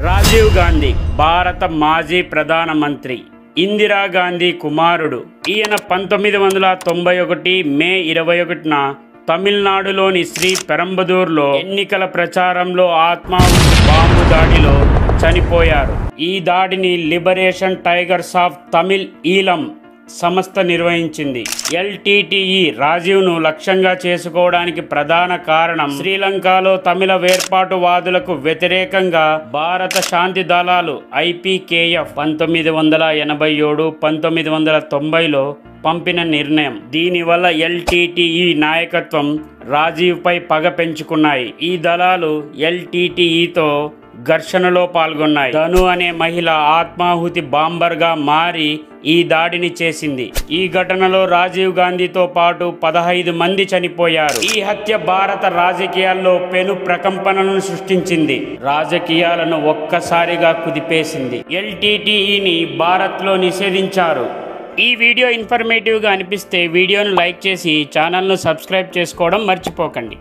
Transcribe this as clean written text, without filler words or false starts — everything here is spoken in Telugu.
రాజీవ్ గాంధీ భారత మాజీ ప్రధానమంత్రి ఇందిరాగాంధీ కుమారుడు. ఈయన 1991 మే 21న తమిళనాడులోని శ్రీ పెరంబదూర్లో ఎన్నికల ప్రచారంలో ఆత్మాహుతి బాంబు దాడిలో చనిపోయారు. ఈ దాడిని లిబరేషన్ టైగర్స్ ఆఫ్ తమిళ్ ఈలం సంస్థ నిర్వహించింది. ఎల్టీటీఈ రాజీవ్ను లక్ష్యంగా చేసుకోవడానికి ప్రధాన కారణం శ్రీలంకలో తమిళ వేర్పాటువాదులకు వ్యతిరేకంగా భారత శాంతి దళాలు ఐపీకేఎఫ్ 1987, 1990లో పంపిన నిర్ణయం. దీనివల్ల ఎల్టీటీఈ నాయకత్వం రాజీవ్పై పగ పెంచుకున్నాయి. ఈ దళాలు ఎల్టీటీఈతో ఘర్షణలో పాల్గొన్నాయి. ధను అనే మహిళ ఆత్మాహుతి బాంబర్గా మారి ఈ దాడిని చేసింది. ఈ ఘటనలో రాజీవ్ గాంధీతో పాటు 15 మంది చనిపోయారు. ఈ హత్య భారత రాజకీయాల్లో పెను ప్రకంపనలను సృష్టించింది. రాజకీయాలను ఒక్కసారిగా కుదిపేసింది. ఎల్టీటీఈని భారత్లో నిషేధించారు. ఈ వీడియో ఇన్ఫర్మేటివ్గా అనిపిస్తే వీడియోను లైక్ చేసి ఛానల్ను సబ్స్క్రైబ్ చేసుకోవడం మర్చిపోకండి.